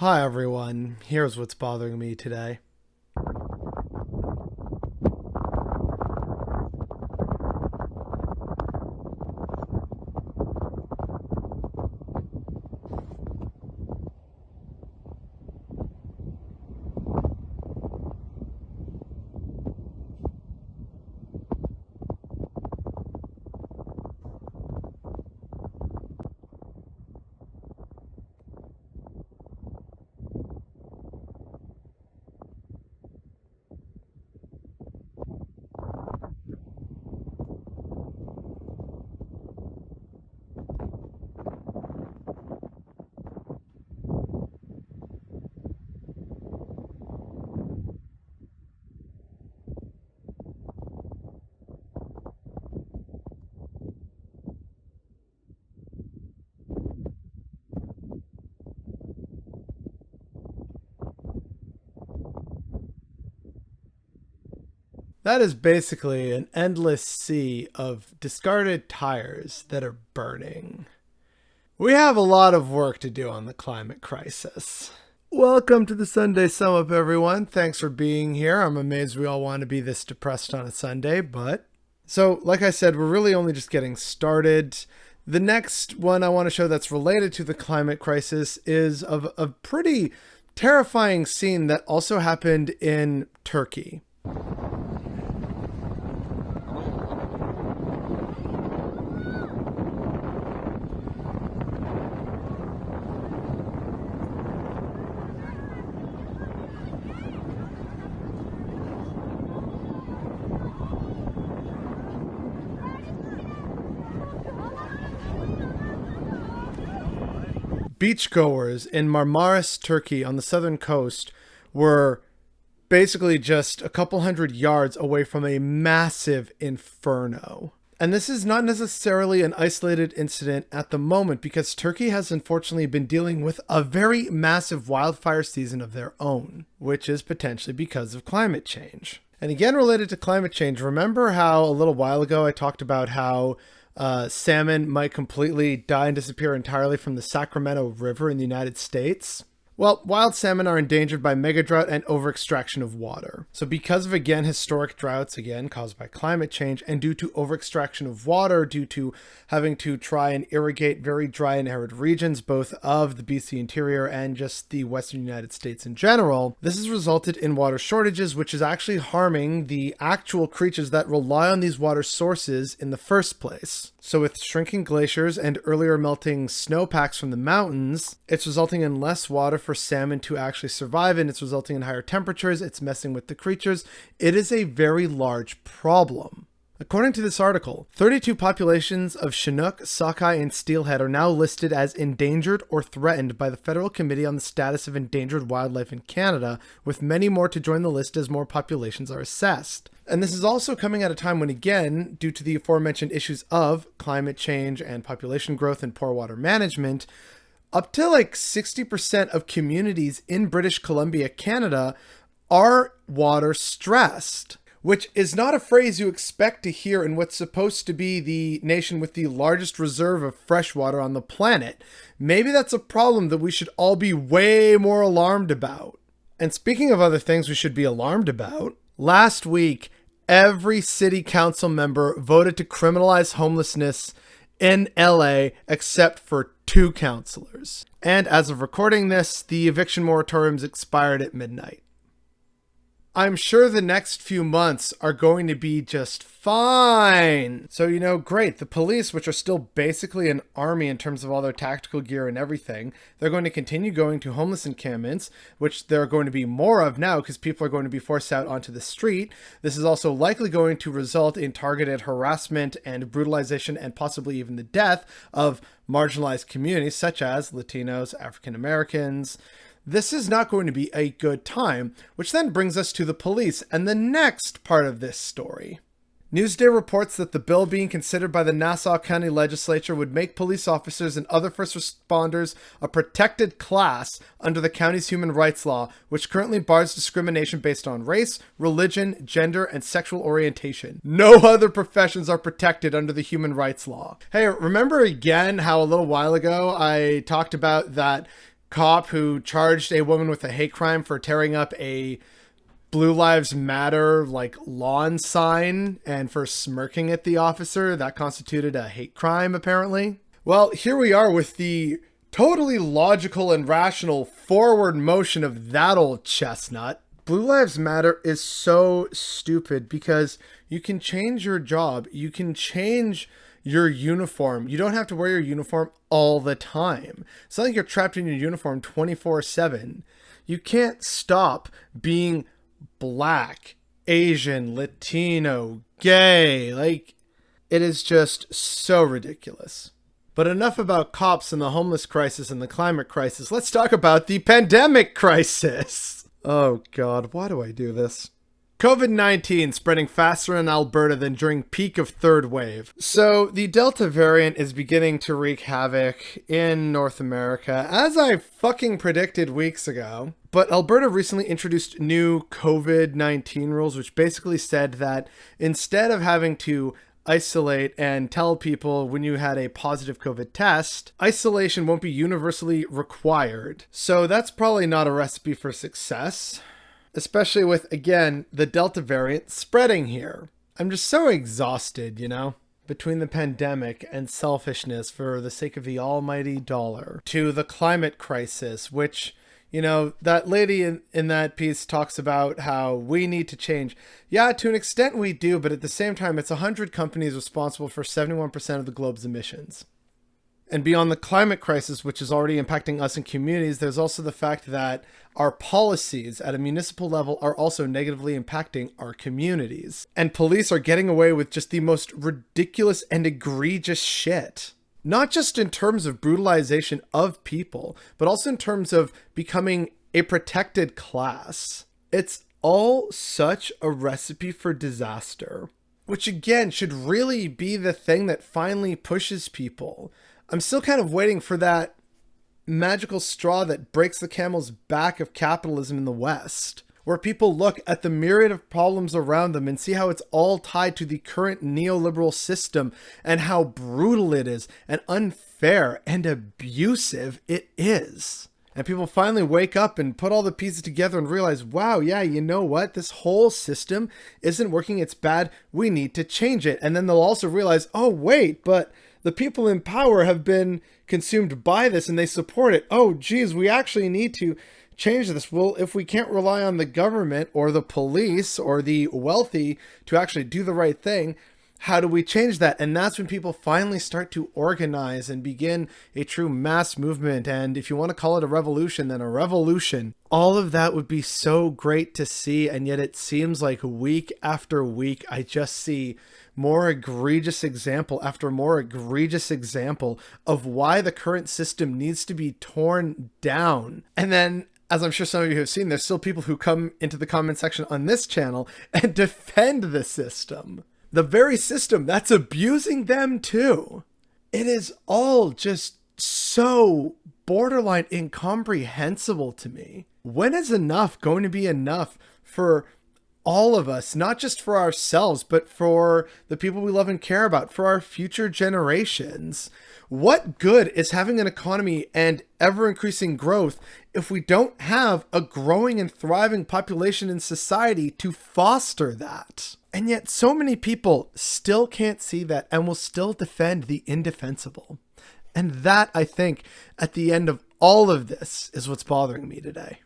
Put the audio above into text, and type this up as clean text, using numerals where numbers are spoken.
Hi everyone, here's what's bothering me today. That is basically an endless sea of discarded tires that are burning. We have a lot of work to do on the climate crisis. Welcome to the Sunday Sum Up, everyone. Thanks for being here. I'm amazed we all want to be this depressed on a Sunday, but... So, like I said, we're really only just getting started. The next one I want to show that's related to the climate crisis is of a pretty terrifying scene that also happened in Turkey. Beachgoers in Marmaris, Turkey, on the southern coast, were basically just a couple hundred yards away from a massive inferno. And this is not necessarily an isolated incident at the moment, because Turkey has unfortunately been dealing with a very massive wildfire season of their own, which is potentially because of climate change. And again, related to climate change, remember how a little while ago I talked about how salmon might completely die and disappear entirely from the Sacramento River in the United States? Well, wild salmon are endangered by mega-drought and over-extraction of water. So because of, again, historic droughts, again, caused by climate change, and due to over-extraction of water, due to having to try and irrigate very dry and arid regions, both of the BC interior and just the western United States in general, this has resulted in water shortages, which is actually harming the actual creatures that rely on these water sources in the first place. So with shrinking glaciers and earlier melting snowpacks from the mountains, it's resulting in less water for salmon to actually survive, and it's resulting in higher temperatures. It's messing with the creatures. It is a very large problem. According to this article, 32 populations of Chinook, sockeye, and steelhead are now listed as endangered or threatened by the Federal Committee on the Status of Endangered Wildlife in Canada, with many more to join the list as more populations are assessed. And this is also coming at a time when, again, due to the aforementioned issues of climate change and population growth and poor water management, up to like 60% of communities in British Columbia, Canada, are water stressed. Which is not a phrase you expect to hear in what's supposed to be the nation with the largest reserve of fresh water on the planet. Maybe that's a problem that we should all be way more alarmed about. And speaking of other things we should be alarmed about, last week, every city council member voted to criminalize homelessness in LA except for 2 councilors. And as of recording this, the eviction moratoriums expired at midnight. I'm sure the next few months are going to be just fine. So, great. The police, which are still basically an army in terms of all their tactical gear and everything, they're going to continue going to homeless encampments, which there are going to be more of now because people are going to be forced out onto the street. This is also likely going to result in targeted harassment and brutalization and possibly even the death of marginalized communities such as Latinos, African Americans. This is not going to be a good time, which then brings us to the police and the next part of this story. Newsday reports that the bill being considered by the Nassau County Legislature would make police officers and other first responders a protected class under the county's human rights law, which currently bars discrimination based on race, religion, gender, and sexual orientation. No other professions are protected under the human rights law. Hey, remember again how a little while ago I talked about that cop who charged a woman with a hate crime for tearing up a Blue Lives Matter like lawn sign and for smirking at the officer. That constituted a hate crime, apparently. Well, here we are with the totally logical and rational forward motion of that old chestnut. Blue Lives Matter is so stupid because you can change your job. You can change your uniform. You don't have to wear your uniform all the time. It's not like you're trapped in your uniform 24/7. You can't stop being Black, Asian, Latino, gay. Like, it is just so ridiculous. But enough about cops and the homeless crisis and the climate crisis. Let's talk about the pandemic crisis. Oh God, why do I do this? COVID-19 spreading faster in Alberta than during peak of third wave. So the Delta variant is beginning to wreak havoc in North America, as I fucking predicted weeks ago. But Alberta recently introduced new COVID-19 rules, which basically said that instead of having to isolate and tell people when you had a positive COVID test, isolation won't be universally required. So that's probably not a recipe for success, especially with, again, the Delta variant spreading here. I'm just so exhausted, you know, between the pandemic and selfishness for the sake of the almighty dollar, to the climate crisis, which, you know, that lady in that piece talks about how we need to change. Yeah, to an extent we do, but at the same time, it's 100 companies responsible for 71% of the globe's emissions. And beyond the climate crisis, which is already impacting us in communities, there's also the fact that our policies at a municipal level are also negatively impacting our communities. And police are getting away with just the most ridiculous and egregious shit. Not just in terms of brutalization of people, but also in terms of becoming a protected class. It's all such a recipe for disaster, which again should really be the thing that finally pushes people. I'm still kind of waiting for that magical straw that breaks the camel's back of capitalism in the West, where people look at the myriad of problems around them and see how it's all tied to the current neoliberal system and how brutal it is and unfair and abusive it is. And people finally wake up and put all the pieces together and realize, wow, yeah, you know what? This whole system isn't working. It's bad. We need to change it. And then they'll also realize, oh, wait, but the people in power have been consumed by this and they support it. Oh, geez, we actually need to change this. Well, if we can't rely on the government or the police or the wealthy to actually do the right thing, how do we change that? And that's when people finally start to organize and begin a true mass movement. And if you want to call it a revolution, then a revolution. All of that would be so great to see. And yet it seems like week after week, I just see more egregious example after more egregious example of why the current system needs to be torn down. And then, as I'm sure some of you have seen, there's still people who come into the comment section on this channel and defend the system. The very system that's abusing them too. It is all just so borderline incomprehensible to me. When is enough going to be enough for all of us, not just for ourselves, but for the people we love and care about, for our future generations? What good is having an economy and ever-increasing growth if we don't have a growing and thriving population in society to foster that? And yet so many people still can't see that and will still defend the indefensible. And that, I think, at the end of all of this is what's bothering me today.